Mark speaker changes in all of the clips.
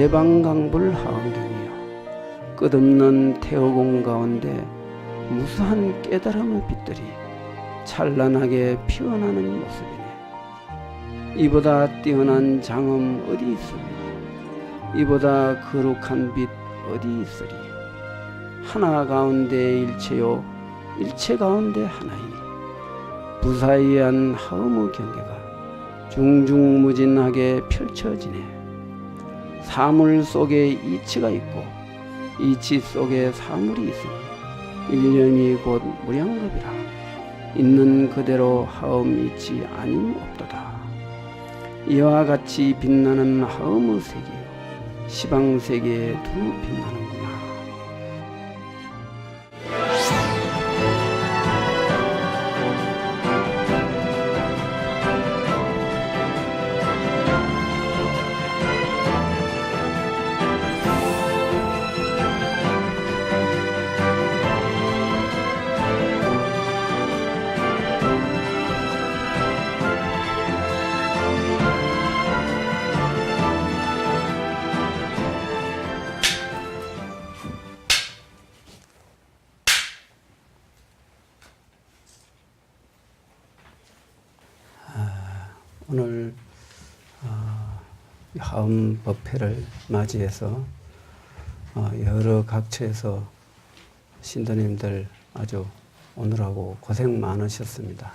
Speaker 1: 대방강불하원경이여 끝없는 태어공 가운데 무수한 깨달음의 빛들이 찬란하게 피어나는 모습이네. 이보다 뛰어난 장엄 어디 있으리? 이보다 거룩한 빛 어디 있으리? 하나 가운데 일체요 일체 가운데 하나이니 부사이한 하음의 경계가 중중무진하게 펼쳐지네. 사물 속에 이치가 있고 이치 속에 사물이 있으니 일념이 곧 무량겁이라. 있는 그대로 하음 이치 아님 없도다. 이와 같이 빛나는 하음의 세계요 시방세계에 두 빛나는구나. 오늘 하음 법회를 맞이해서 여러 각처에서 신도님들 아주 오늘하고 고생 많으셨습니다.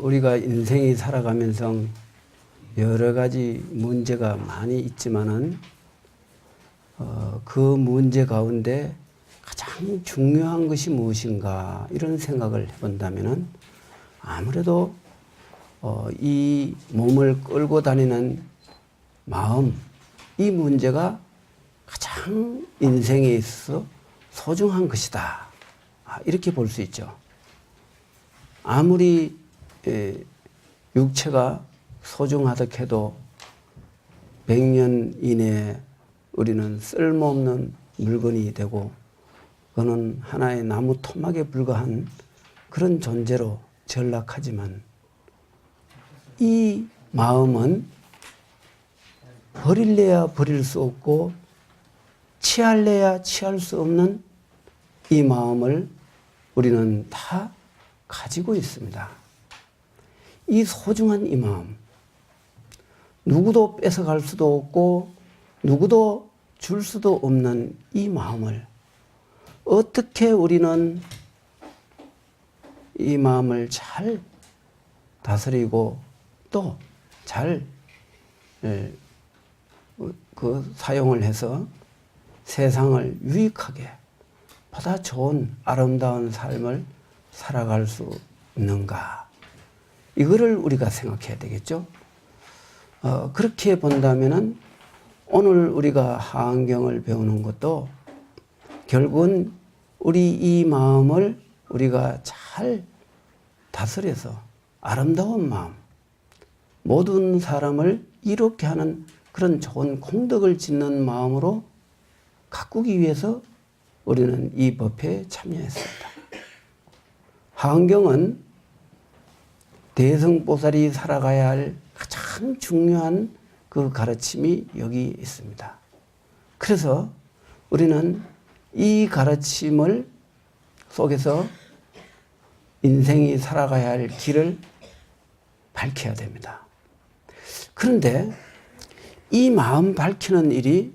Speaker 1: 우리가 인생이 살아가면서 여러 가지 문제가 많이 있지만은 그 문제 가운데 가장 중요한 것이 무엇인가 이런 생각을 해본다면은 아무래도 이 몸을 끌고 다니는 마음, 이 문제가 가장 인생에 있어서 소중한 것이다. 이렇게 볼 수 있죠. 아무리 육체가 소중하다 해도 100년 이내에 우리는 쓸모없는 물건이 되고 그는 하나의 나무 토막에 불과한 그런 존재로 전락하지만 이 마음은 버릴래야 버릴 수 없고 취할래야 취할 수 없는 이 마음을 우리는 다 가지고 있습니다. 이 소중한 이 마음, 누구도 뺏어갈 수도 없고 누구도 줄 수도 없는 이 마음을 어떻게 우리는 이 마음을 잘 다스리고 또 잘 사용을 해서 세상을 유익하게 보다 좋은 아름다운 삶을 살아갈 수 있는가, 이거를 우리가 생각해야 되겠죠. 그렇게 본다면은 오늘 우리가 하안경을 배우는 것도 결국은 우리 이 마음을 우리가 잘 다스려서 아름다운 마음, 모든 사람을 이롭게 하는 그런 좋은功德을 짓는 마음으로 가꾸기 위해서 우리는 이 법회에 참여했습니다. 하안경은 대성보살이 살아가야 할 가장 중요한 그 가르침이 여기 있습니다. 그래서 우리는 이 가르침을 속에서 인생이 살아가야 할 길을 밝혀야 됩니다. 그런데 이 마음 밝히는 일이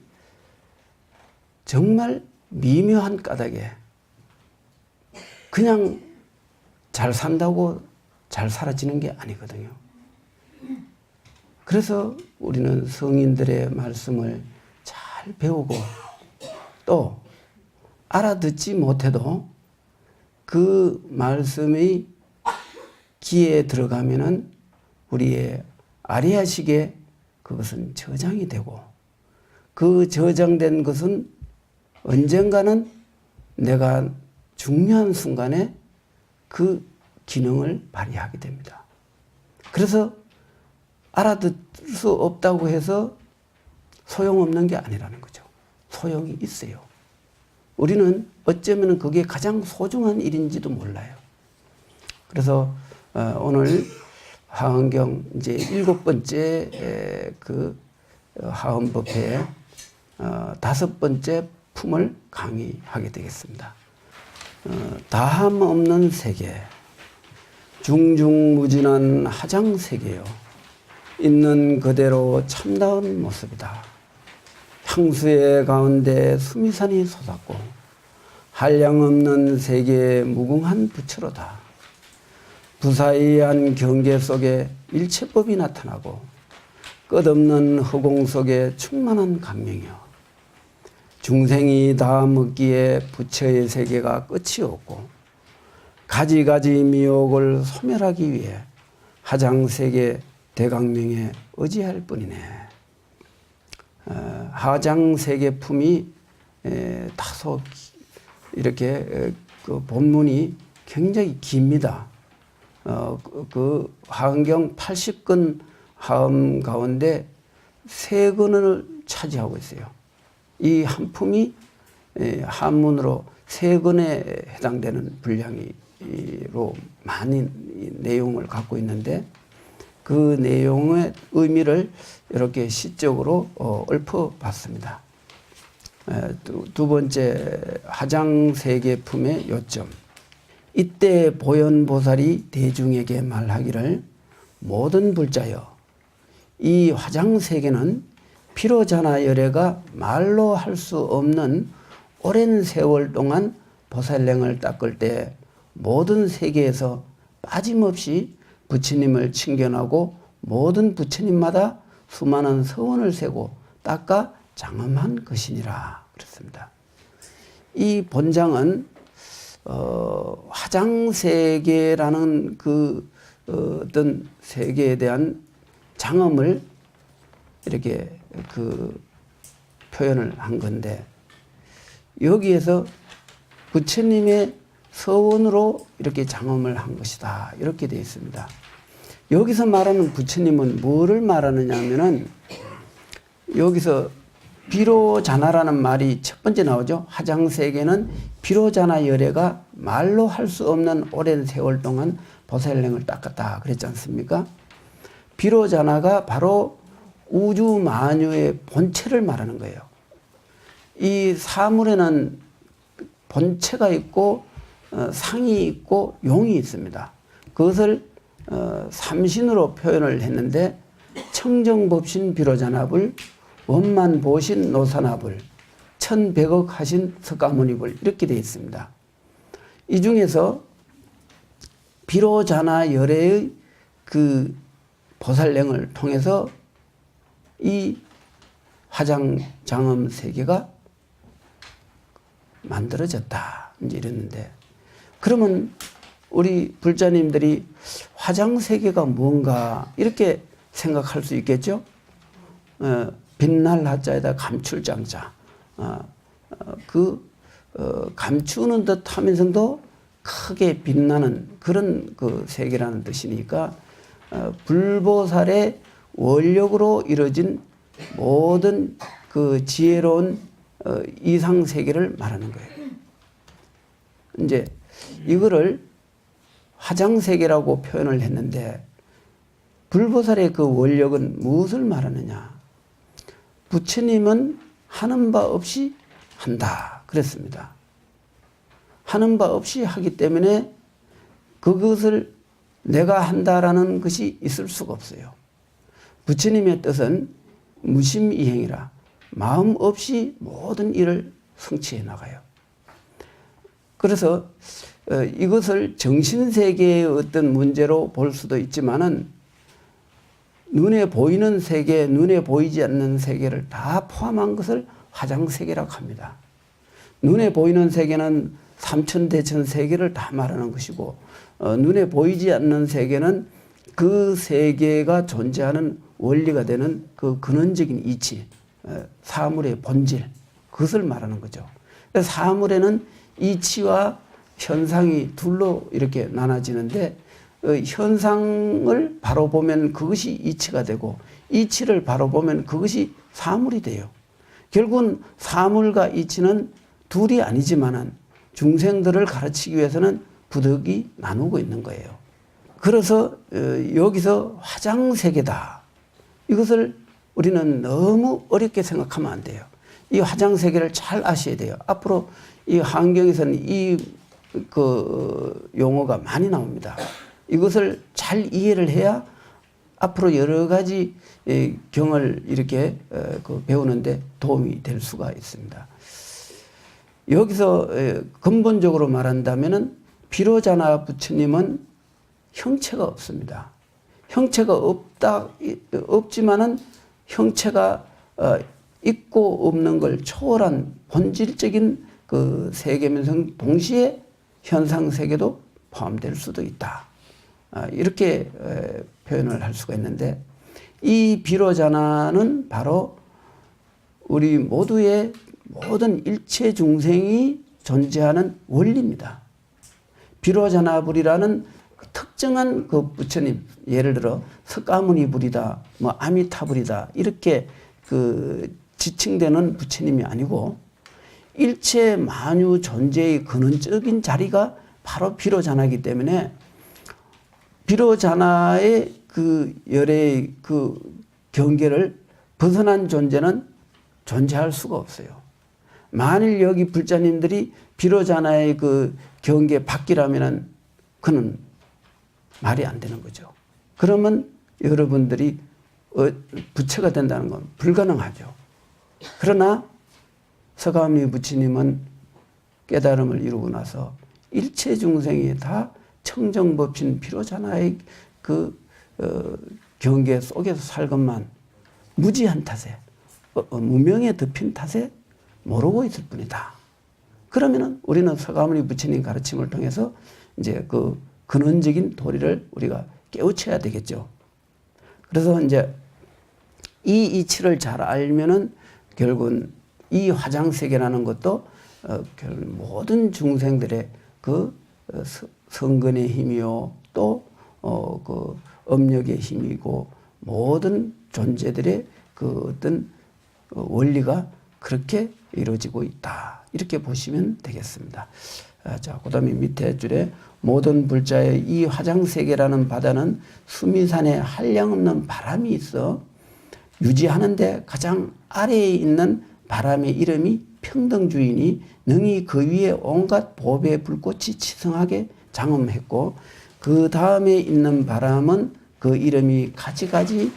Speaker 1: 정말 미묘한 까닭에 그냥 잘 산다고 잘 사라지는 게 아니거든요. 그래서 우리는 성인들의 말씀을 잘 배우고 또 알아듣지 못해도 그 말씀이 귀에 들어가면은 우리의 아리아식에 그것은 저장이 되고 그 저장된 것은 언젠가는 내가 중요한 순간에 그 기능을 발휘하게 됩니다. 그래서 알아들 수 없다고 해서 소용없는 게 아니라는 거죠. 소용이 있어요. 우리는 어쩌면 그게 가장 소중한 일인지도 몰라요. 그래서 오늘 하안경 이제 7번째 그 하음법회의 5번째 품을 강의하게 되겠습니다. 다함 없는 세계, 중중무진한 화장세계요. 있는 그대로 참다운 모습이다. 향수의 가운데 수미산이 솟았고 한량없는 세계의 무궁한 부처로다. 부사이한 경계 속에 일체법이 나타나고 끝없는 허공 속에 충만한 강명이요. 중생이 다 먹기에 부처의 세계가 끝이 없고 가지가지 미혹을 소멸하기 위해 하장세계 대강명에 의지할 뿐이네. 하장세계 품이 다소 이렇게 그 본문이 굉장히 깁니다. 그 하음경 80권 하음 가운데 3권을 차지하고 있어요. 이 한 품이 한문으로 3권에 해당되는 분량으로 많은 내용을 갖고 있는데 그 내용의 의미를 이렇게 시적으로 읊어봤습니다. 두 번째 화장세계품의 요점. 이때 보현보살이 대중에게 말하기를 모든 불자여 이 화장세계는 피로자나 열애가 말로 할 수 없는 오랜 세월 동안 보살랭을 닦을 때 모든 세계에서 빠짐없이 부처님을 칭견하고 모든 부처님마다 수많은 서원을 세고 닦아 장엄한 것이니라 그렇습니다. 이 본장은 화장세계라는 그 어떤 세계에 대한 장엄을 이렇게 그 표현을 한 건데 여기에서 부처님의 서원으로 이렇게 장엄을 한 것이다 이렇게 되어 있습니다. 여기서 말하는 부처님은 뭐를 말하느냐 하면은 여기서 비로자나라는 말이 첫 번째 나오죠. 화장세계는 비로자나 열애가 말로 할 수 없는 오랜 세월 동안 보살랭을 닦았다 그랬지 않습니까? 비로자나가 바로 우주 만유의 본체를 말하는 거예요. 이 사물에는 본체가 있고 상이 있고 용이 있습니다. 그것을 삼신으로 표현을 했는데 청정법신 비로자나불, 원만보신 노사나불, 천백억 하신 석가모니불 이렇게 되어 있습니다. 이 중에서 비로자나 열애의 그 보살랭을 통해서 이 화장장엄 세계가 만들어졌다 이제 이랬는데 그러면 우리 불자님들이 화장세계가 뭔가 이렇게 생각할 수 있겠죠. 빛날 하자에다 감출장자 감추는 듯 하면서도 크게 빛나는 그런 그 세계라는 뜻이니까 불보살의 원력으로 이루어진 모든 그 지혜로운 이상 세계를 말하는 거예요. 이제 이거를 화장세계라고 표현을 했는데 불보살의 그 원력은 무엇을 말하느냐? 부처님은 하는 바 없이 한다 그랬습니다. 하는 바 없이 하기 때문에 그것을 내가 한다라는 것이 있을 수가 없어요. 부처님의 뜻은 무심이행이라 마음 없이 모든 일을 성취해 나가요. 그래서 이것을 정신세계의 어떤 문제로 볼 수도 있지만은 눈에 보이는 세계, 눈에 보이지 않는 세계를 다 포함한 것을 화장세계라고 합니다. 눈에 보이는 세계는 삼천대천 세계를 다 말하는 것이고 눈에 보이지 않는 세계는 그 세계가 존재하는 원리가 되는 그 근원적인 이치, 사물의 본질, 그것을 말하는 거죠. 사물에는 이치와 현상이 둘로 이렇게 나눠지는데 현상을 바로 보면 그것이 이치가 되고 이치를 바로 보면 그것이 사물이 돼요. 결국은 사물과 이치는 둘이 아니지만은 중생들을 가르치기 위해서는 부득이 나누고 있는 거예요. 그래서 여기서 화장세계다. 이것을 우리는 너무 어렵게 생각하면 안 돼요. 이 화장세계를 잘 아셔야 돼요. 앞으로 이 환경에서는 그 용어가 많이 나옵니다. 이것을 잘 이해를 해야 앞으로 여러 가지 경을 이렇게 배우는데 도움이 될 수가 있습니다. 여기서 근본적으로 말한다면은 비로자나 부처님은 형체가 없습니다. 형체가 없지만은 형체가 있고 없는 걸 초월한 본질적인 그 세계면서 동시에 현상 세계도 포함될 수도 있다. 이렇게 표현을 할 수가 있는데, 이 비로자나는 바로 우리 모두의 모든 일체 중생이 존재하는 원리입니다. 비로자나불이라는 특정한 그 부처님, 예를 들어 석가모니 불이다, 뭐 아미타불이다, 이렇게 그 지칭되는 부처님이 아니고 일체 만유 존재의 근원적인 자리가 바로 비로자나이기 때문에 비로자나의 그 열의 그 경계를 벗어난 존재는 존재할 수가 없어요. 만일 여기 불자님들이 비로자나의 그 경계 밖이라면은 그는 말이 안 되는 거죠. 그러면 여러분들이 부처가 된다는 건 불가능하죠. 그러나 석가모니 부처님은 깨달음을 이루고 나서 일체 중생이 다 청정법신 비로자나의 그 경계 속에서 살것만 무지한 탓에 무명에 덮인 탓에 모르고 있을 뿐이다. 그러면은 우리는 석가모니 부처님 가르침을 통해서 이제 그 근원적인 도리를 우리가 깨우쳐야 되겠죠. 그래서 이제 이 이치를 잘 알면은 결국은 이 화장세계라는 것도 모든 중생들의 그 성근의 힘이요, 또 그 업력의 힘이고 모든 존재들의 그 어떤 원리가 그렇게 이루어지고 있다. 이렇게 보시면 되겠습니다. 자, 그 다음에 밑에 줄에 모든 불자의 이 화장세계라는 바다는 수미산에 한량없는 바람이 있어 유지하는데 가장 아래에 있는 바람의 이름이 평등주이니 능히 그 위에 온갖 법의 불꽃이 치성하게 장엄했고, 그 다음에 있는 바람은 그 이름이 가지가지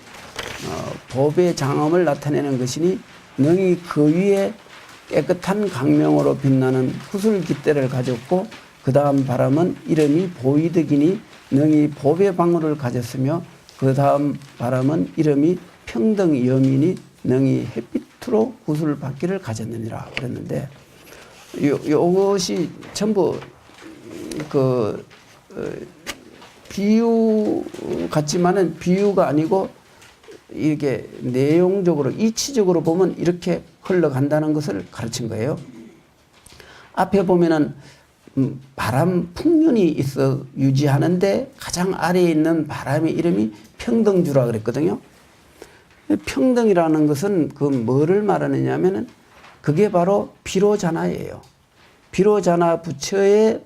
Speaker 1: 법의 장엄을 나타내는 것이니 능히 그 위에 깨끗한 강명으로 빛나는 구슬 깃대를 가졌고, 그 다음 바람은 이름이 보이득이니 능히 법의 방울을 가졌으며, 그 다음 바람은 이름이 평등염이니 능히 햇빛으로 구슬 받기를 가졌느니라 그랬는데, 이것이 전부 그 비유 같지만은 비유가 아니고 이게 내용적으로 이치적으로 보면 이렇게 흘러간다는 것을 가르친 거예요. 앞에 보면은 바람 풍륜이 있어 유지하는데 가장 아래에 있는 바람의 이름이 평등주라 그랬거든요. 평등이라는 것은 그 뭐를 말하느냐면은 그게 바로 비로자나예요. 비로자나 부처의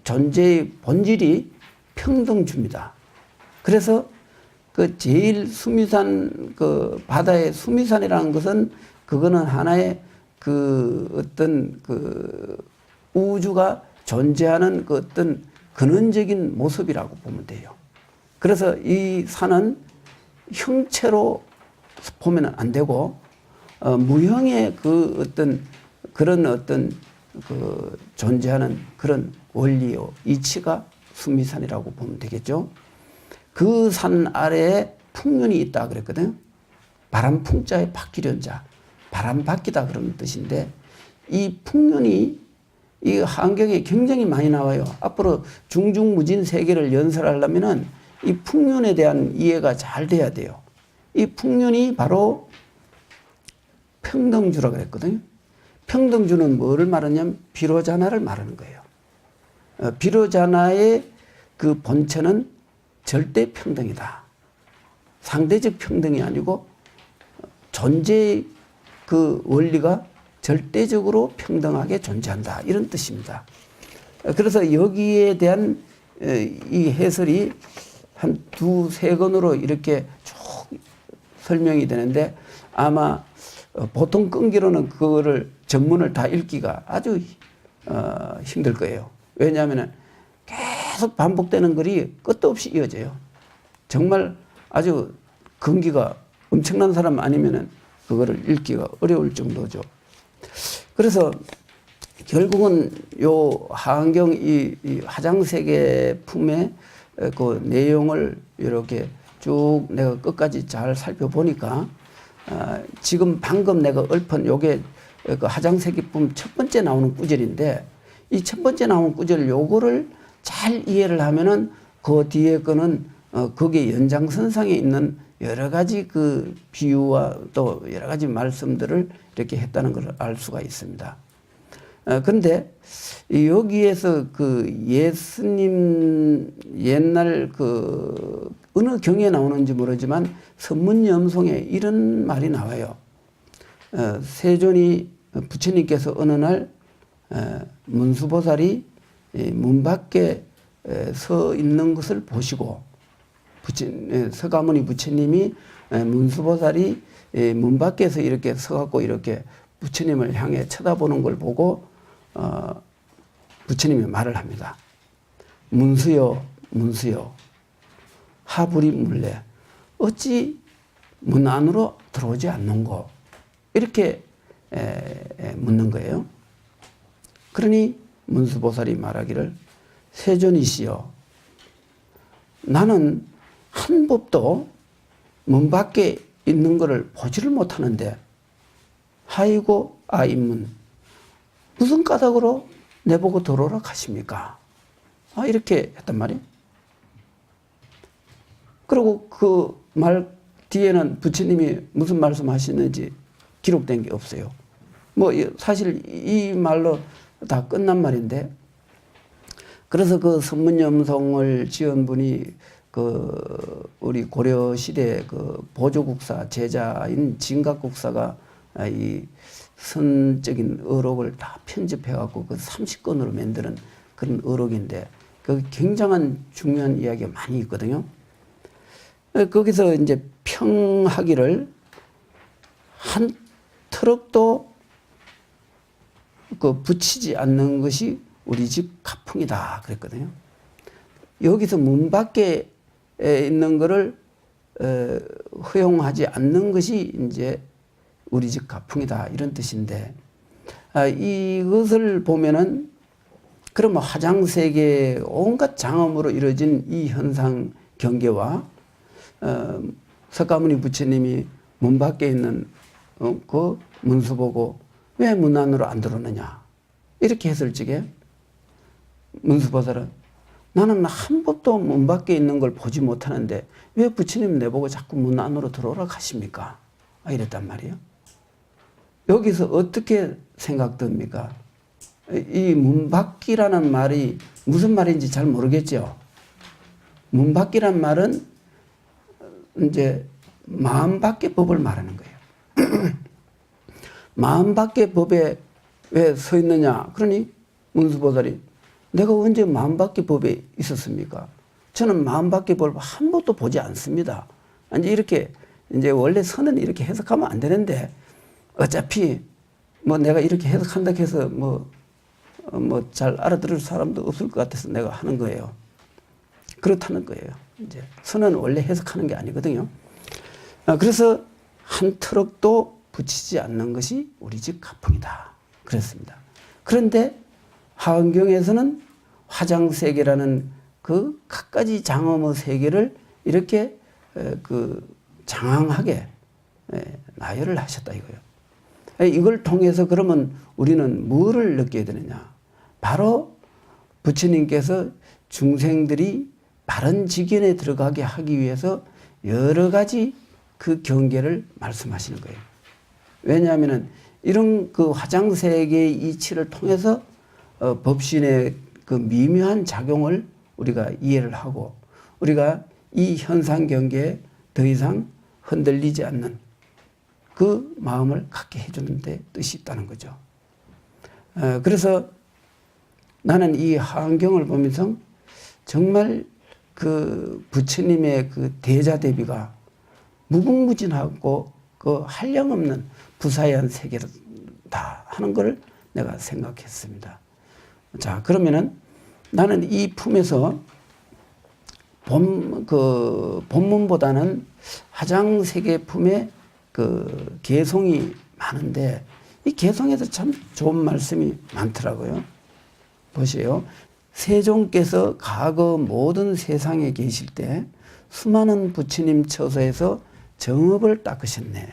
Speaker 1: 존재의 본질이 평등주입니다. 그래서 그 제일 수미산 그 바다의 수미산이라는 것은 그거는 하나의 그 어떤 그 우주가 존재하는 그 어떤 근원적인 모습이라고 보면 돼요. 그래서 이 산은 형체로 보면 안 되고 무형의 그 어떤 그런 어떤 그 존재하는 그런 원리요 이치가 수미산이라고 보면 되겠죠. 그 산 아래에 풍륜이 있다 그랬거든요. 바람 풍자에 바뀌련자, 바람 바뀌다 그런 뜻인데, 이 풍륜이 이 환경에 굉장히 많이 나와요. 앞으로 중중무진 세계를 연설하려면은 이 풍륜에 대한 이해가 잘 돼야 돼요. 이 풍륜이 바로 평등주라 그랬거든요. 평등주는 뭐를 말하냐면 비로자나를 말하는 거예요. 비로자나의 그 본체는 절대 평등이다. 상대적 평등이 아니고 존재의 그 원리가 절대적으로 평등하게 존재한다. 이런 뜻입니다. 그래서 여기에 대한 이 해설이 한 두세 권으로 이렇게 쭉 설명이 되는데, 아마 보통 끈기로는 그거를 전문을 다 읽기가 아주 힘들 거예요. 왜냐하면 계속 반복되는 글이 끝도 없이 이어져요. 정말 아주 근기가 엄청난 사람 아니면은 그거를 읽기가 어려울 정도죠. 그래서 결국은 요 하안경 이 화장세계 품의 그 내용을 이렇게 쭉 내가 끝까지 잘 살펴보니까 지금 방금 내가 읊은 요게 그 화장세계품 첫 번째 나오는 구절인데 이 첫 번째 나오는 구절 요거를 잘 이해를 하면은 그 뒤에 거는 거기에 연장선상에 있는 여러 가지 그 비유와 또 여러 가지 말씀들을 이렇게 했다는 걸 알 수가 있습니다. 그런데 여기에서 그 예수님 옛날 그 어느 경에 나오는지 모르지만 선문염송에 이런 말이 나와요. 세존이 부처님께서 어느 날 문수보살이 문 밖에 서 있는 것을 보시고 서가모니 부처님이 문수보살이 문 밖에서 이렇게 서갖고 이렇게 부처님을 향해 쳐다보는 걸 보고 부처님이 말을 합니다. 문수여 문수여 하불이 물래 어찌 문 안으로 들어오지 않는고 이렇게 묻는 거예요. 그러니 문수보살이 말하기를 세존이시여 나는 한 법도 문 밖에 있는 것을 보지를 못하는데 하이고 아인문 무슨 까닭으로 내보고 들어오라 하십니까? 이렇게 했단 말이에요. 그리고 그 말 뒤에는 부처님이 무슨 말씀하시는지 기록된 게 없어요. 뭐 사실 이 말로 다 끝난 말인데 그래서 그 선문염송을 지은 분이 그 우리 고려 시대 그 보조국사 제자인 진각국사가 이 선적인 어록을 다 편집해 갖고 그 30권으로 만드는 그런 어록인데 그 굉장한 중요한 이야기가 많이 있거든요. 거기서 이제 평하기를 한 트럭도 그 붙이지 않는 것이 우리 집 가풍이다 그랬거든요. 여기서 문 밖에 있는 거를 허용하지 않는 것이 이제 우리 집 가풍이다 이런 뜻인데 이것을 보면은 그러면 화장세계 온갖 장엄으로 이루어진 이 현상 경계와 석가모니 부처님이 문 밖에 있는 그 문수 보고 왜 문 안으로 안 들어오느냐 이렇게 했을 적에 문수보살은 나는 한 법도 문 밖에 있는 걸 보지 못하는데 왜 부처님 내보고 자꾸 문 안으로 들어오라 하십니까? 이랬단 말이에요. 여기서 어떻게 생각됩니까? 이 문 밖이라는 말이 무슨 말인지 잘 모르겠죠. 문 밖이란 말은 이제 마음 밖의 법을 말하는 거예요. 마음 밖의 법에 왜 서 있느냐? 그러니 문수보살이 내가 언제 마음 밖의 법에 있었습니까? 저는 마음 밖의 법을 한 번도 보지 않습니다. 이제 이렇게 이제 원래 선은 이렇게 해석하면 안 되는데 어차피 뭐 내가 이렇게 해석한다 해서 뭐 잘 알아들을 사람도 없을 것 같아서 내가 하는 거예요. 그렇다는 거예요. 이제 선은 원래 해석하는 게 아니거든요. 그래서 한 트럭도 붙이지 않는 것이 우리 집 가풍이다. 그랬습니다. 그런데 하안경에서는 화장세계라는 그 갖가지 장엄의 세계를 이렇게 그 장황하게 나열을 하셨다 이거예요. 이걸 통해서 그러면 우리는 뭐를 느껴야 되느냐? 바로 부처님께서 중생들이 바른 지견에 들어가게 하기 위해서 여러 가지 그 경계를 말씀하시는 거예요. 왜냐하면은 이런 그 화장세계의 이치를 통해서 법신의 그 미묘한 작용을 우리가 이해를 하고 우리가 이 현상 경계에 더 이상 흔들리지 않는 그 마음을 갖게 해주는 데 뜻이 있다는 거죠. 그래서 나는 이 하안경을 보면서 정말 그 부처님의 그 대자 대비가 무궁무진하고 그 한량없는 부사한 세계다 하는 걸 내가 생각했습니다. 자, 그러면은 나는 이 품에서 본문보다는 화장세계 품에 그 개송이 많은데 이 개송에도 참 좋은 말씀이 많더라고요. 보세요. 세종께서 과거 모든 세상에 계실 때 수많은 부처님 처소에서 정업을 닦으셨네.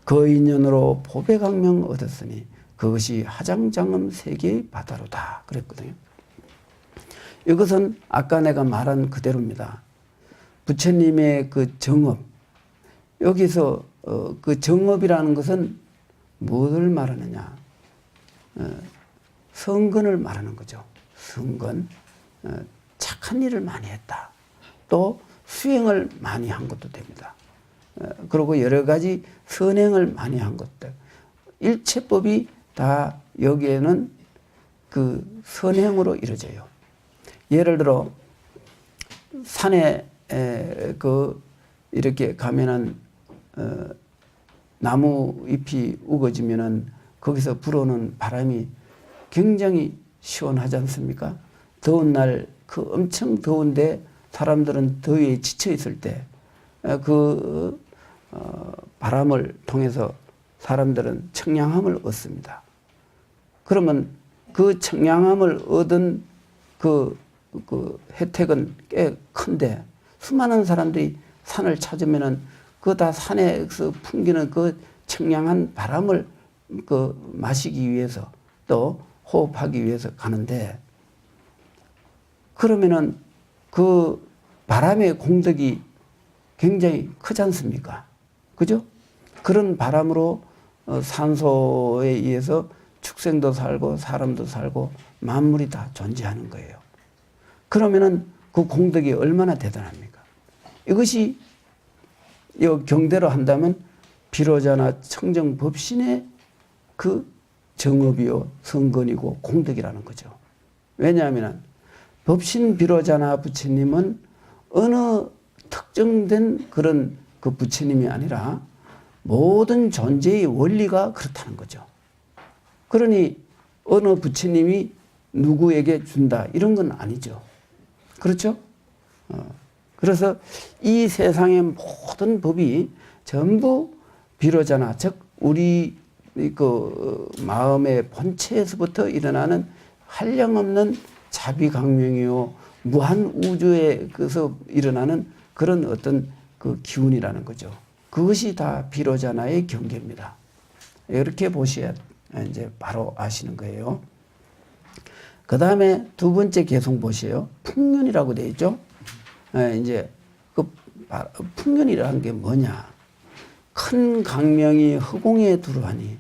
Speaker 1: 그 인연으로 보배강명 얻었으니 그것이 화장장엄 세계의 바다로다. 그랬거든요. 이것은 아까 내가 말한 그대로입니다. 부처님의 그 정업, 여기서 그 정업이라는 것은 무엇을 말하느냐? 성근을 말하는 거죠. 성근, 착한 일을 많이 했다. 또 수행을 많이 한 것도 됩니다. 그리고 여러 가지 선행을 많이 한 것들. 일체법이 다 여기에는 그 선행으로 이루어져요. 예를 들어 산에 이렇게 가면은 나무 잎이 우거지면은 거기서 불어오는 바람이 굉장히 시원하지 않습니까? 더운 날 그 엄청 더운데 사람들은 더위에 지쳐 있을 때 바람을 통해서 사람들은 청량함을 얻습니다. 그러면 그 청량함을 얻은 그 혜택은 꽤 큰데 수많은 사람들이 산을 찾으면은 그 다 산에서 풍기는 그 청량한 바람을 마시기 위해서 또 호흡하기 위해서 가는데 그러면은 그 바람의 공덕이 굉장히 크지 않습니까? 그죠? 그런 바람으로 산소에 의해서 축생도 살고 사람도 살고 만물이 다 존재하는 거예요. 그러면은 그 공덕이 얼마나 대단합니까? 이것이 이 경대로 한다면 비로자나 청정법신의 그 정업이요 성건이고 공덕이라는 거죠. 왜냐하면 법신 비로자나 부처님은 어느 특정된 그런 그 부처님이 아니라 모든 존재의 원리가 그렇다는 거죠. 그러니 어느 부처님이 누구에게 준다 이런 건 아니죠. 그렇죠? 그래서 이 세상의 모든 법이 전부 비로자나 즉 우리 그 마음의 본체에서부터 일어나는 한량없는 자비강명이요 무한 우주에서 일어나는 그런 어떤 그 기운이라는 거죠. 그것이 다 비로자나의 경계입니다. 이렇게 보셔야 이제 바로 아시는 거예요. 그 다음에 두 번째 개송 보세요. 풍륜이라고 되어 있죠. 이제 그 풍륜이라는 게 뭐냐? 큰 강명이 허공에 두루하니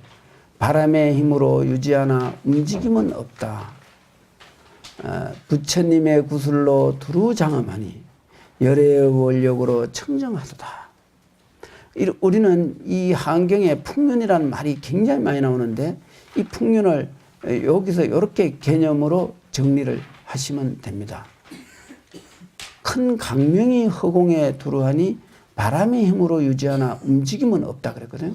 Speaker 1: 바람의 힘으로 유지하나 움직임은 없다. 부처님의 구슬로 두루 장엄하니 열의 원력으로 청정하도다. 우리는 이 한경에 풍륜이라는 말이 굉장히 많이 나오는데 이 풍륜을 여기서 이렇게 개념으로 정리를 하시면 됩니다. 큰 강명이 허공에 두루하니 바람의 힘으로 유지하나 움직임은 없다 그랬거든요.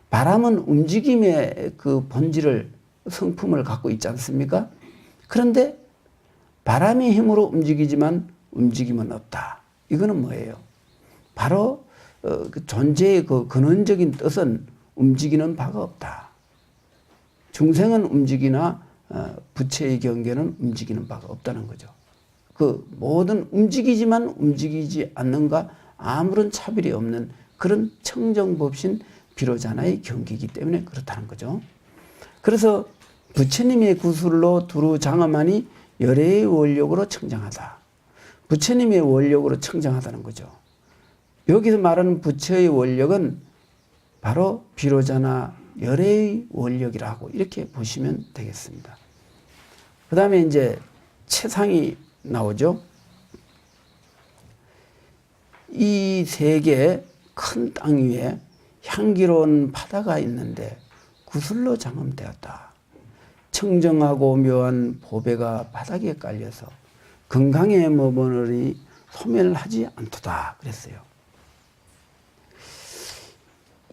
Speaker 1: 바람은 움직임의 그 본질을 성품을 갖고 있지 않습니까? 그런데 바람의 힘으로 움직이지만 움직임은 없다. 이거는 뭐예요? 바로 그 존재의 그 근원적인 뜻은 움직이는 바가 없다. 중생은 움직이나 부처의 경계는 움직이는 바가 없다는 거죠. 그 모든 움직이지만 움직이지 않는가 아무런 차별이 없는 그런 청정법신 비로자나의 경계이기 때문에 그렇다는 거죠. 그래서 부처님의 구슬로 두루 장엄하니 열의 원력으로 청정하다. 부처님의 원력으로 청정하다는 거죠. 여기서 말하는 부처의 원력은 바로 비로자나 열의 원력이라고 이렇게 보시면 되겠습니다. 그 다음에 이제 채상이 나오죠. 이 세계 큰 땅 위에 향기로운 바다가 있는데 구슬로 장엄되었다. 청정하고 묘한 보배가 바닥에 깔려서 건강에 머무르니 소멸하지 않도다 그랬어요.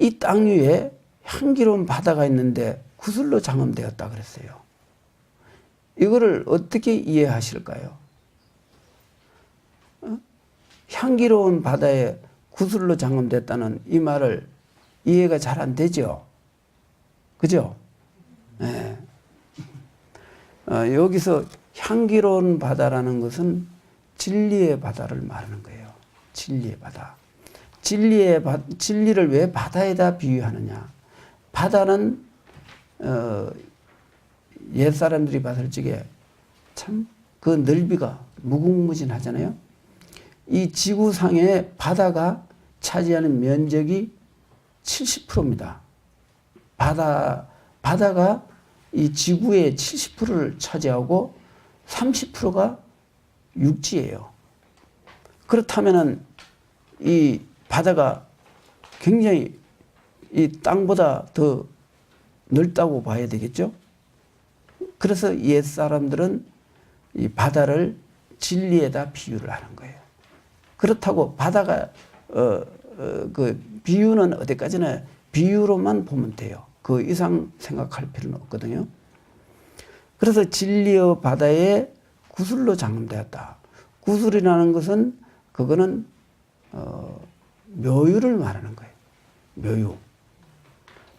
Speaker 1: 이 땅 위에 향기로운 바다가 있는데 구슬로 장엄되었다 그랬어요. 이거를 어떻게 이해하실까요? 향기로운 바다에 구슬로 장엄됐다는 이 말을 이해가 잘 안 되죠. 그죠? 네. 여기서 향기로운 바다라는 것은 진리의 바다를 말하는 거예요. 진리의 바다. 진리를 왜 바다에다 비유하느냐? 바다는 옛 사람들이 봤을 적에 참 그 넓이가 무궁무진하잖아요. 이 지구상의 바다가 차지하는 면적이 70%입니다. 바다가 이 지구의 70%를 차지하고 30%가 육지예요. 그렇다면은 이 바다가 굉장히 이 땅보다 더 넓다고 봐야 되겠죠? 그래서 옛 사람들은 이 바다를 진리에다 비유를 하는 거예요. 그렇다고 바다가 그 비유는 어디까지나 비유로만 보면 돼요. 그 이상 생각할 필요는 없거든요. 그래서 진리의 바다에 구슬로 장엄되었다. 구슬이라는 것은 그거는 묘유를 말하는 거예요. 묘유.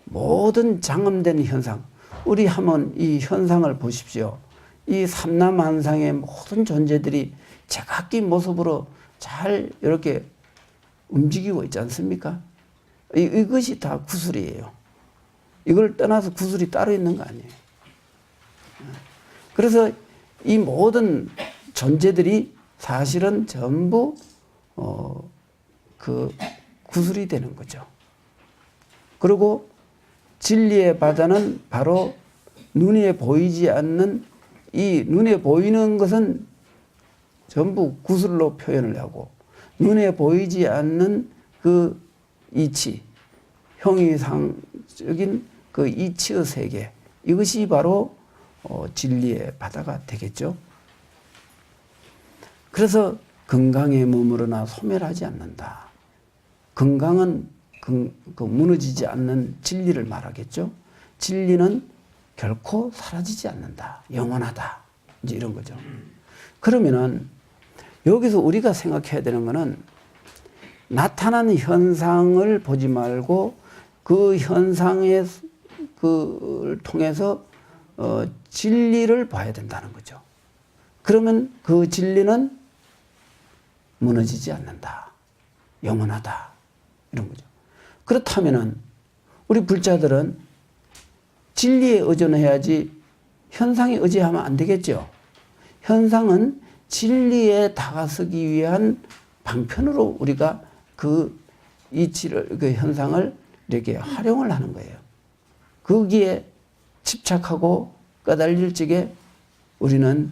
Speaker 1: 모든 장엄된 현상. 우리 한번 이 현상을 보십시오. 이 삼라만상의 모든 존재들이 제각기 모습으로 잘 이렇게 움직이고 있지 않습니까? 이것이 다 구슬이에요. 이걸 떠나서 구슬이 따로 있는 거 아니에요. 그래서 이 모든 존재들이 사실은 전부 그 구슬이 되는 거죠. 그리고 진리의 바다는 바로 눈에 보이지 않는 이 눈에 보이는 것은 전부 구슬로 표현을 하고 눈에 보이지 않는 그 이치, 형이상적인 그 이치의 세계, 이것이 바로 진리의 바다가 되겠죠. 그래서 건강에 머무르나 소멸하지 않는다. 건강은 그 무너지지 않는 진리를 말하겠죠. 진리는 결코 사라지지 않는다. 영원하다. 이제 이런 거죠. 그러면은 여기서 우리가 생각해야 되는 거는 나타나는 현상을 보지 말고 그 현상의 그를 통해서 진리를 봐야 된다는 거죠. 그러면 그 진리는 무너지지 않는다. 영원하다. 이런 거죠. 그렇다면은 우리 불자들은 진리에 의존해야지 현상에 의지하면 안 되겠죠. 현상은 진리에 다가서기 위한 방편으로 우리가 그 이치를, 그 현상을 이렇게 활용을 하는 거예요. 거기에 집착하고 까달릴 적에 우리는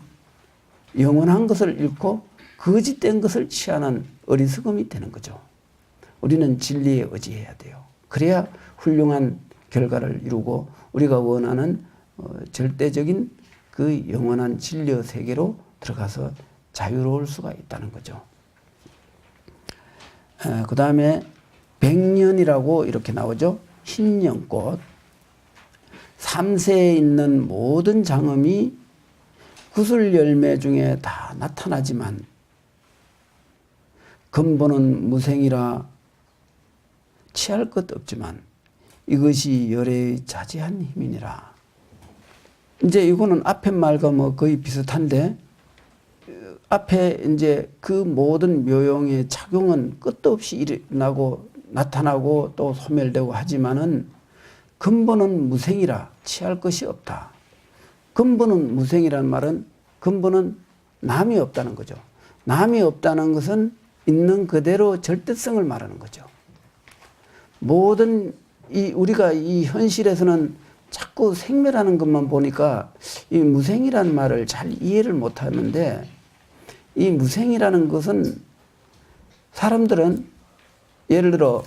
Speaker 1: 영원한 것을 잃고 거짓된 것을 취하는 어리석음이 되는 거죠. 우리는 진리에 의지해야 돼요. 그래야 훌륭한 결과를 이루고 우리가 원하는 절대적인 그 영원한 진리의 세계로 들어가서 자유로울 수가 있다는 거죠. 그 다음에 백년이라고 이렇게 나오죠. 흰 연꽃. 3세에 있는 모든 장엄이 구슬 열매 중에 다 나타나지만 근본은 무생이라 취할 것 없지만 이것이 열의 자지한 힘이니라. 이제 이거는 앞에 말과 뭐 거의 비슷한데 앞에 이제 그 모든 묘용의 작용은 끝도 없이 일어나고 나타나고 또 소멸되고 하지만은 근본은 무생이라 취할 것이 없다. 근본은 무생이라는 말은 근본은 남이 없다는 거죠. 남이 없다는 것은 있는 그대로 절대성을 말하는 거죠. 모든 우리가 이 현실에서는 자꾸 생멸하는 것만 보니까 이 무생이라는 말을 잘 이해를 못 하는데 이 무생이라는 것은 사람들은 예를 들어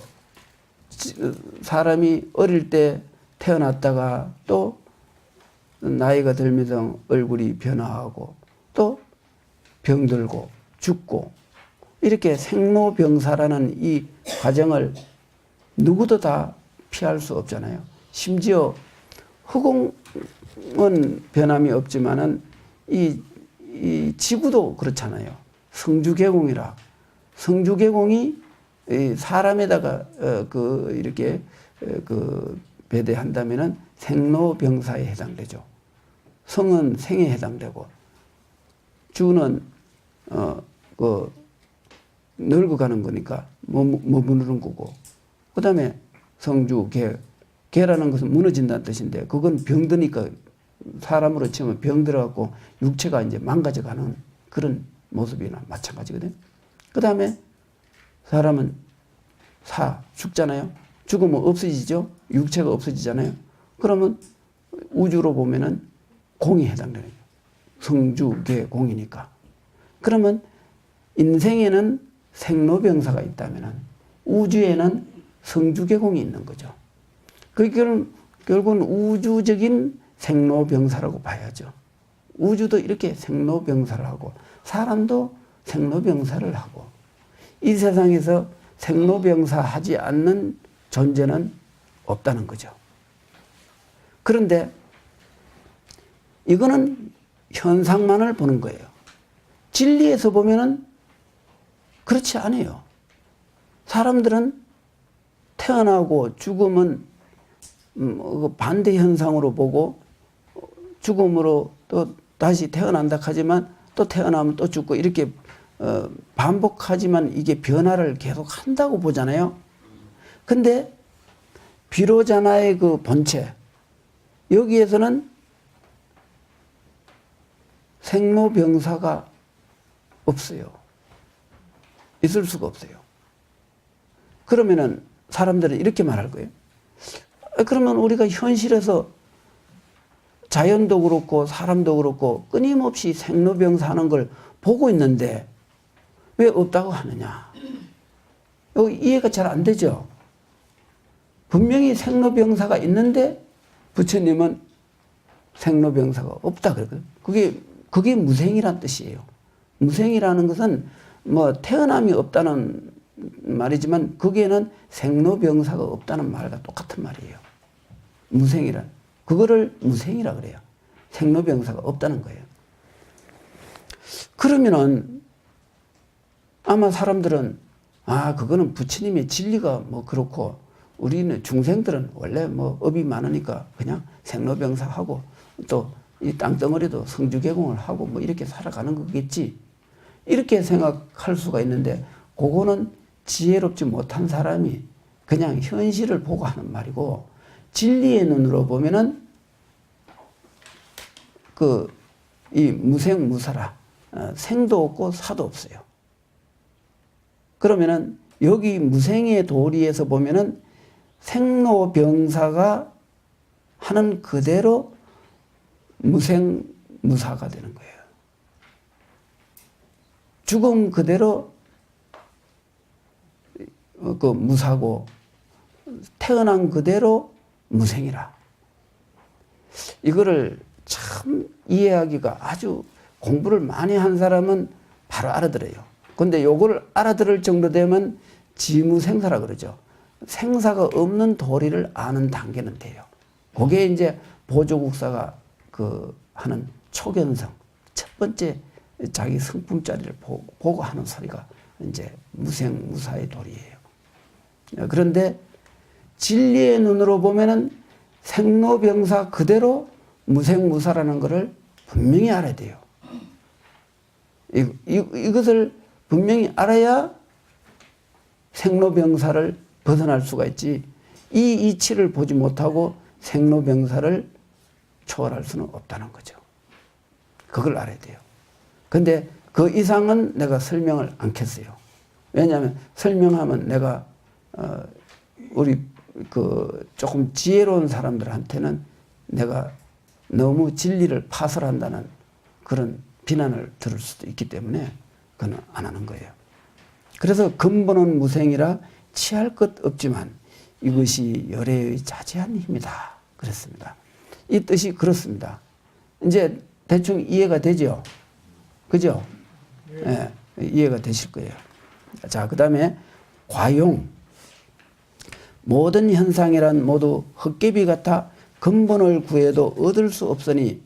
Speaker 1: 사람이 어릴 때 태어났다가 또 나이가 들면서 얼굴이 변화하고 또 병들고 죽고 이렇게 생로병사라는 이 과정을 누구도 다 피할 수 없잖아요. 심지어 허공은 변함이 없지만은 이 지구도 그렇잖아요. 성주계공이라. 성주계공이 사람에다가 이렇게 배대한다면은 생로병사에 해당되죠. 성은 생에 해당되고, 주는 늙어가는 거니까 머무르는 거고, 그 다음에 성주, 개라는 것은 무너진다는 뜻인데, 그건 병드니까 사람으로 치면 병들어갖고 육체가 이제 망가져가는 그런 모습이나 마찬가지거든. 그 다음에 사람은 죽잖아요. 죽으면 없어지죠. 육체가 없어지잖아요. 그러면 우주로 보면은 공이 해당되는 거예요. 성주, 개, 공이니까. 그러면 인생에는 생로병사가 있다면은 우주에는 성주계공이 있는 거죠. 결국은 우주적인 생로병사라고 봐야죠. 우주도 이렇게 생로병사를 하고 사람도 생로병사를 하고, 이 세상에서 생로병사 하지 않는 존재는 없다는 거죠. 그런데 이거는 현상만을 보는 거예요. 진리에서 보면은 그렇지 않아요. 사람들은 태어나고 죽음은 반대 현상으로 보고, 죽음으로 또 다시 태어난다 하지만 또 태어나면 또 죽고, 이렇게 반복하지만 이게 변화를 계속 한다고 보잖아요. 근데 비로자나의 그 본체, 여기에서는 생로병사가 없어요. 있을 수가 없어요. 그러면은 사람들은 이렇게 말할 거예요. 그러면 우리가 현실에서 자연도 그렇고 사람도 그렇고 끊임없이 생로병사하는 걸 보고 있는데 왜 없다고 하느냐. 여기 이해가 잘 안 되죠. 분명히 생로병사가 있는데 부처님은 생로병사가 없다 그러거든요. 그게 무생이란 뜻이에요. 무생이라는 것은 뭐 태어남이 없다는 말이지만 거기에는 생로병사가 없다는 말과 똑같은 말이에요. 무생이란. 그거를 무생이라 그래요. 생로병사가 없다는 거예요. 그러면은 아마 사람들은 그거는 부처님의 진리가 뭐 그렇고 우리는 중생들은 원래 뭐 업이 많으니까 그냥 생로병사하고 또 이 땅덩어리도 성주계공을 하고 뭐 이렇게 살아가는 거겠지. 이렇게 생각할 수가 있는데 그거는 지혜롭지 못한 사람이 그냥 현실을 보고 하는 말이고, 진리의 눈으로 보면은 이 무생무사라, 생도 없고 사도 없어요. 그러면은 여기 무생의 도리에서 보면은 생로병사가 하는 그대로 무생무사가 되는 거예요. 죽음 그대로 무사고 태어난 그대로 무생이라. 이거를 참 이해하기가 아주 공부를 많이 한 사람은 바로 알아들어요. 근데 요걸 알아들을 정도 되면 지무생사라 그러죠. 생사가 없는 도리를 아는 단계는 돼요. 그게 이제 보조국사가 하는 초견성, 첫 번째 자기 성품자리를 보고 하는 소리가 이제 무생무사의 도리예요. 그런데 진리의 눈으로 보면은 생로병사 그대로 무생무사라는 것을 분명히 알아야 돼요. 이것을 분명히 알아야 생로병사를 벗어날 수가 있지, 이 이치를 보지 못하고 생로병사를 초월할 수는 없다는 거죠. 그걸 알아야 돼요. 근데 그 이상은 내가 설명을 않겠어요. 왜냐하면 설명하면 내가 우리 조금 지혜로운 사람들한테는 내가 너무 진리를 파설한다는 그런 비난을 들을 수도 있기 때문에 그건 안 하는 거예요. 그래서 근본은 무생이라 취할 것 없지만 이것이 열애의 자제한 힘이다 그랬습니다. 이 뜻이 그렇습니다. 이제 대충 이해가 되죠? 그죠? 예, 이해가 되실 거예요. 자, 그 다음에 과용. 모든 현상이란 모두 헛개비 같아 근본을 구해도 얻을 수 없으니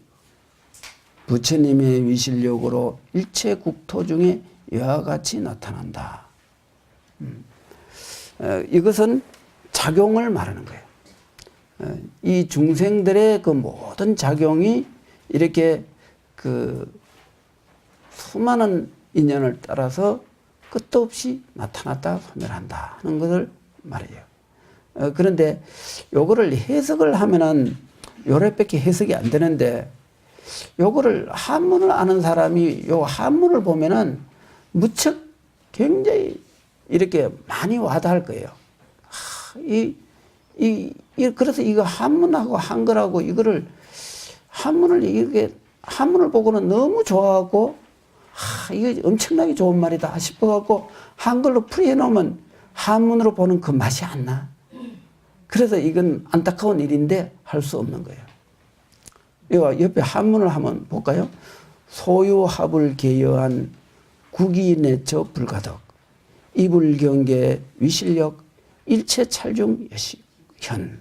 Speaker 1: 부처님의 위실력으로 일체 국토 중에 이와 같이 나타난다. 이것은 작용을 말하는 거예요. 이 중생들의 그 모든 작용이 이렇게 그 수많은 인연을 따라서 끝도 없이 나타났다 소멸한다 하는 것을 말해요. 그런데 요거를 해석을 하면은 요래밖에 해석이 안 되는데 요거를 한문을 아는 사람이 요 한문을 보면은 무척 굉장히 이렇게 많이 와닿을 거예요. 그래서 이거 한문하고 한글하고 이거를 한문을 보고는 너무 좋아하고 이거 엄청나게 좋은 말이다 싶어갖고 한글로 풀이해 놓으면 한문으로 보는 그 맛이 안 나. 그래서 이건 안타까운 일인데 할 수 없는 거예요. 이거 옆에 한문을 한번 볼까요? 소유합을 개여한 국이내처 불가덕 이불경계 위실력 일체 찰중 여시현.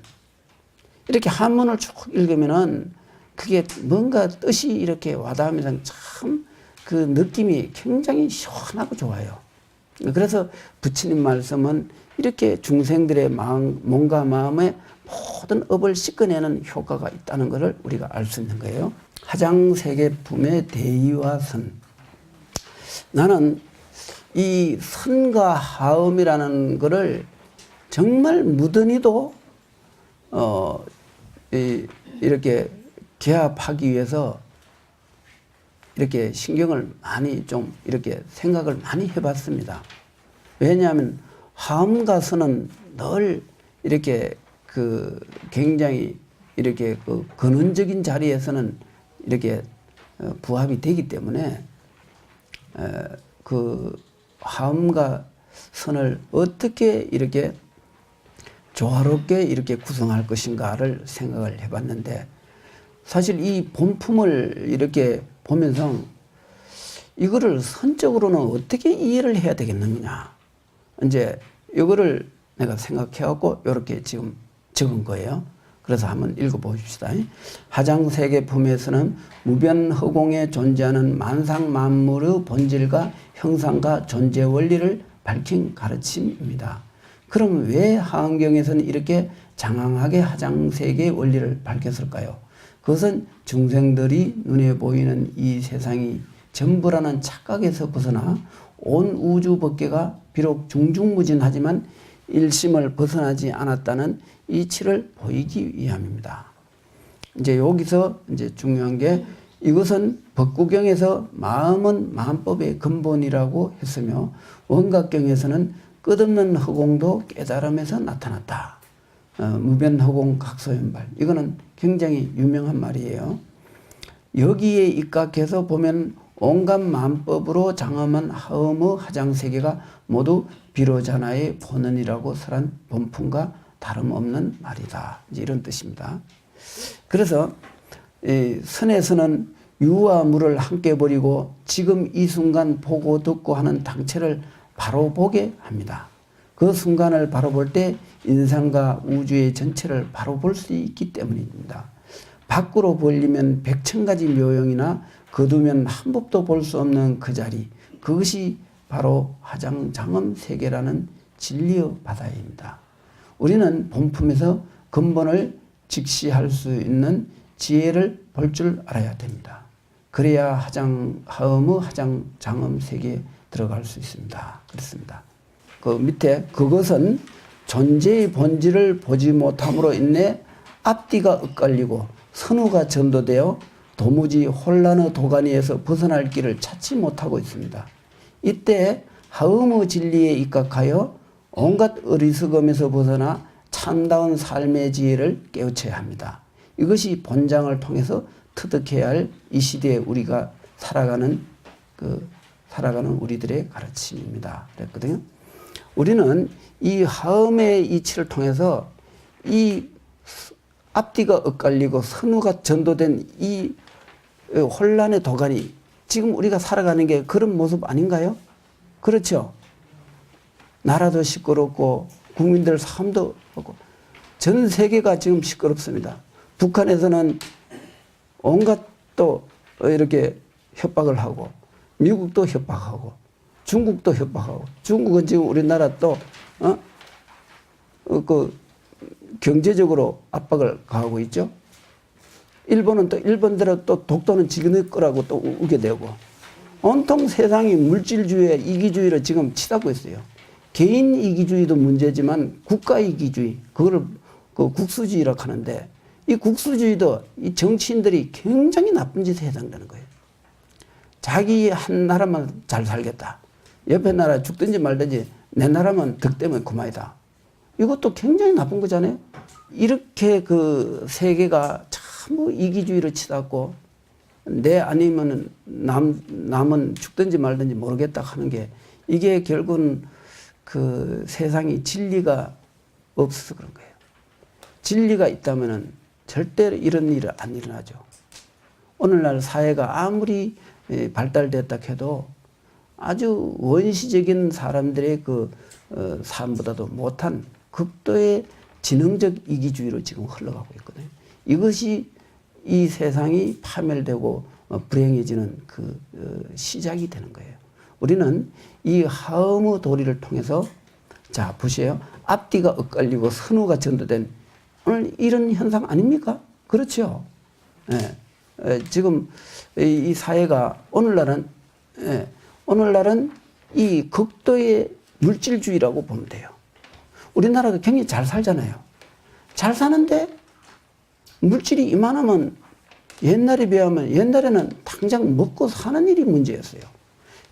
Speaker 1: 이렇게 한문을 쭉 읽으면은 그게 뭔가 뜻이 이렇게 와닿으면서 참 그 느낌이 굉장히 시원하고 좋아요. 그래서 부처님 말씀은 이렇게 중생들의 몸과 마음의 모든 업을 씻어내는 효과가 있다는 것을 우리가 알 수 있는 거예요. 하장세계품의 대의와 선. 나는 이 선과 하음이라는 것을 정말 무던히도 이렇게 개합하기 위해서 이렇게 신경을 많이 좀 이렇게 생각을 많이 해봤습니다. 왜냐하면 하음과 선은 늘 이렇게 그 굉장히 이렇게 그 근원적인 자리에서는 이렇게 부합이 되기 때문에 그 하음과 선을 어떻게 이렇게 조화롭게 이렇게 구성할 것인가를 생각을 해봤는데 사실 이 본품을 이렇게 보면서 이거를 선적으로는 어떻게 이해를 해야 되겠느냐. 이제 이거를 내가 생각해갖고 이렇게 지금 적은 거예요. 그래서 한번 읽어보십시다. 하장세계품에서는 무변허공에 존재하는 만상만물의 본질과 형상과 존재 원리를 밝힌 가르침입니다. 그럼 왜 하음경에서는 이렇게 장황하게 하장세계의 원리를 밝혔을까요? 그것은 중생들이 눈에 보이는 이 세상이 전부라는 착각에서 벗어나 온 우주 법계가 비록 중중무진하지만 일심을 벗어나지 않았다는 이치를 보이기 위함입니다. 이제 여기서 이제 중요한 게 이것은 법구경에서 마음은 마음법의 근본이라고 했으며 원각경에서는 끝없는 허공도 깨달음에서 나타났다. 무변허공 각소현발. 이거는 굉장히 유명한 말이에요. 여기에 입각해서 보면 온갖 만법으로 장엄한 하음의 하장세계가 모두 비로자나의 본원이라고 설한 본품과 다름없는 말이다. 이제 이런 뜻입니다. 그래서 선에서는 유와 무를 함께 버리고 지금 이 순간 보고 듣고 하는 당체를 바로 보게 합니다. 그 순간을 바로 볼 때 인상과 우주의 전체를 바로 볼 수 있기 때문입니다. 밖으로 벌리면 백천가지 묘형이나 거두면 한 법도 볼 수 없는 그 자리, 그것이 바로 하장장엄 세계라는 진리의 바다입니다. 우리는 본품에서 근본을 직시할 수 있는 지혜를 볼 줄 알아야 됩니다. 그래야 하음의 하장장엄 세계에 들어갈 수 있습니다. 그렇습니다. 그 밑에 그것은 존재의 본질을 보지 못함으로 인해 앞뒤가 엇갈리고 선우가 전도되어 도무지 혼란의 도가니에서 벗어날 길을 찾지 못하고 있습니다. 이때 하음의 진리에 입각하여 온갖 어리석음에서 벗어나 참다운 삶의 지혜를 깨우쳐야 합니다. 이것이 본장을 통해서 터득해야 할 이 시대에 우리가 살아가는 우리들의 가르침입니다. 그랬거든요. 우리는 이 하음의 이치를 통해서 이 앞뒤가 엇갈리고 선우가 전도된 이 혼란의 도가니, 지금 우리가 살아가는 게 그런 모습 아닌가요? 그렇죠? 나라도 시끄럽고 국민들 삶도 없고 전 세계가 지금 시끄럽습니다. 북한에서는 온갖 또 이렇게 협박을 하고 미국도 협박하고 중국도 협박하고 중국은 지금 우리나라 또 그 경제적으로 압박을 가하고 있죠. 일본은 또 일본대로 또 독도는 지네 거라고 또 우겨대고 온통 세상이 물질주의에 이기주의로 지금 치닫고 있어요. 개인 이기주의도 문제지만 국가 이기주의 그거를 그 국수주의라고 하는데 이 국수주의도 이 정치인들이 굉장히 나쁜 짓에 해당되는 거예요. 자기 한 나라만 잘 살겠다. 옆에 나라 죽든지 말든지 내 나라만 득되면 그만이다. 이것도 굉장히 나쁜 거잖아요. 이렇게 그 세계가 참 이기주의로 치닫고 내 아니면은 남은 죽든지 말든지 모르겠다 하는 게 이게 결국은 그 세상이 진리가 없어서 그런 거예요. 진리가 있다면은 절대로 이런 일은 안 일어나죠. 오늘날 사회가 아무리 발달됐다 해도 아주 원시적인 사람들의 그 삶보다도 못한 극도의 지능적 이기주의로 지금 흘러가고 있거든요. 이것이 이 세상이 파멸되고 불행해지는 그 시작이 되는 거예요. 우리는 이 하음의 도리를 통해서 자 보세요. 앞뒤가 엇갈리고 선우가 전도된 오늘 이런 현상 아닙니까? 그렇죠. 예. 지금 이 사회가 오늘날은 이 극도의 물질주의라고 보면 돼요. 우리나라가 굉장히 잘 살잖아요. 잘 사는데 물질이 이만하면 옛날에 비하면 옛날에는 당장 먹고 사는 일이 문제였어요.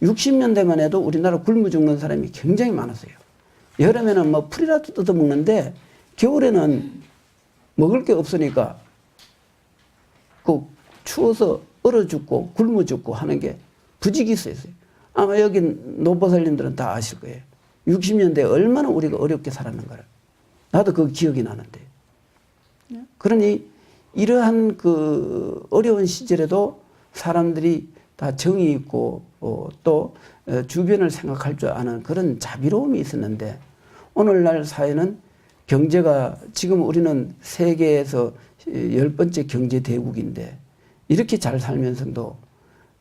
Speaker 1: 60년대만 해도 우리나라 굶어 죽는 사람이 굉장히 많았어요. 여름에는 뭐 풀이라도 뜯어 먹는데 겨울에는 먹을 게 없으니까 그 추워서 얼어 죽고 굶어 죽고 하는 게 부직이 있었어요. 아마 여기 노보살님들은 다 아실 거예요. 60년대에 얼마나 우리가 어렵게 살았는가를. 나도 그 기억이 나는데. 그러니 이러한 그 어려운 시절에도 사람들이 다 정이 있고 또 주변을 생각할 줄 아는 그런 자비로움이 있었는데 오늘날 사회는 경제가 지금 우리는 세계에서 10번째 경제 대국인데 이렇게 잘 살면서도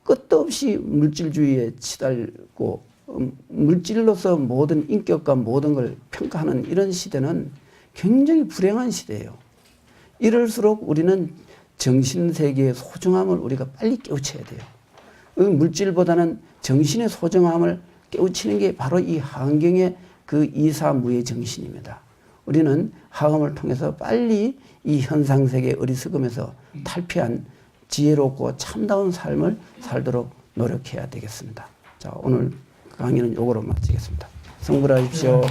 Speaker 1: 끝도 없이 물질주의에 치달고 물질로서 모든 인격과 모든 걸 평가하는 이런 시대는 굉장히 불행한 시대예요. 이럴수록 우리는 정신세계의 소중함을 우리가 빨리 깨우쳐야 돼요. 물질보다는 정신의 소중함을 깨우치는 게 바로 이 하은경의 그 이사무의 정신입니다. 우리는 하음을 통해서 빨리 이 현상세계의 어리석음에서 탈피한 지혜롭고 참다운 삶을 살도록 노력해야 되겠습니다. 자, 오늘 강의는 요거로 마치겠습니다. 성불하십시오.